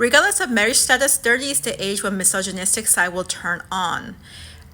Regardless of marriage status, 30 is the age when misogynistic side will turn on.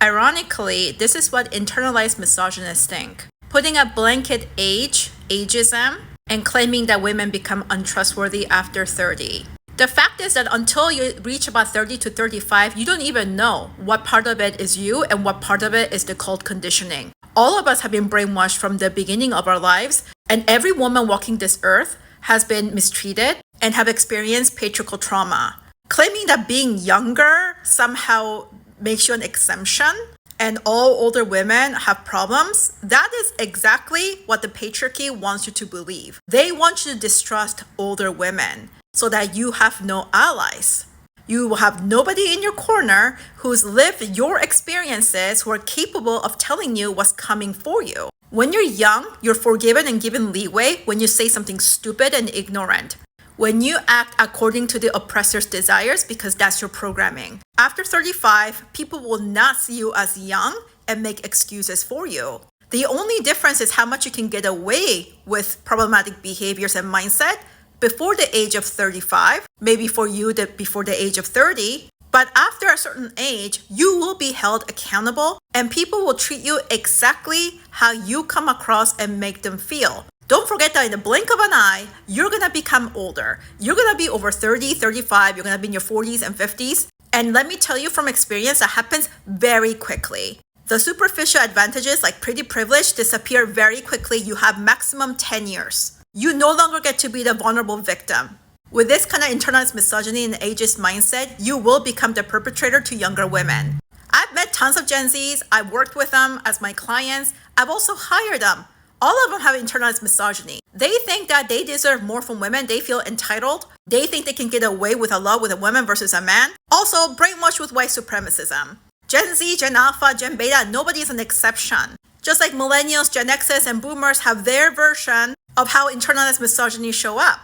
Ironically, this is what internalized misogynists think. Putting a blanket age, ageism, and claiming that women become untrustworthy after 30. The fact is that until you reach about 30 to 35, you don't even know what part of it is you and what part of it is the cult conditioning. All of us have been brainwashed from the beginning of our lives, and every woman walking this earth has been mistreated and have experienced patriarchal trauma. Claiming that being younger somehow makes you an exemption and all older women have problems, that is exactly what the patriarchy wants you to believe. They want you to distrust older women so that you have no allies. You will have nobody in your corner who's lived your experiences, who are capable of telling you what's coming for you. When you're young, you're forgiven and given leeway when you say something stupid and ignorant. When you act according to the oppressor's desires, because that's your programming. After 35, people will not see you as young and make excuses for you. The only difference is how much you can get away with problematic behaviors and mindset before the age of 35, maybe for you before the age of 30. But after a certain age, you will be held accountable and people will treat you exactly how you come across and make them feel. Don't forget that in the blink of an eye, you're gonna become older. You're gonna be over 30, 35, you're gonna be in your 40s and 50s. And let me tell you from experience, that happens very quickly. The superficial advantages like pretty privilege disappear very quickly. You have maximum 10 years. You no longer get to be the vulnerable victim. With this kind of internalized misogyny and ageist mindset, you will become the perpetrator to younger women. I've met tons of Gen Zs. I've worked with them as my clients. I've also hired them. All of them have internalized misogyny. They think that they deserve more from women. They feel entitled. They think they can get away with a lot with a woman versus a man. Also, brainwashed with white supremacism. Gen Z, Gen Alpha, Gen Beta, nobody is an exception. Just like millennials, Gen X's, and boomers have their version of how internalized misogyny show up.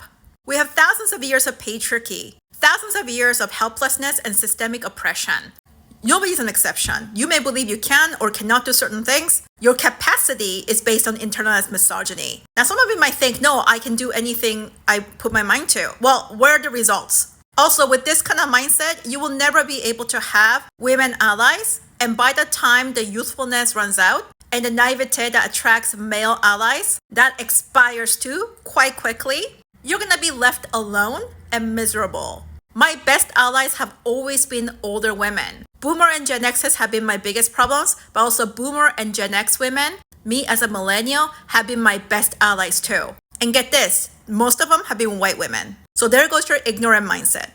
We have thousands of years of patriarchy, thousands of years of helplessness and systemic oppression. Nobody's an exception. You may believe you can or cannot do certain things. Your capacity is based on internalized misogyny. Now, some of you might think, no, I can do anything I put my mind to. Well, where are the results? Also, with this kind of mindset, you will never be able to have women allies. And by the time the youthfulness runs out and the naivete that attracts male allies, that expires too quite quickly. You're gonna be left alone and miserable. My best allies have always been older women. Boomer and Gen X's have been my biggest problems, but also Boomer and Gen X women, me as a millennial, have been my best allies too. And get this, most of them have been white women. So there goes your ignorant mindset.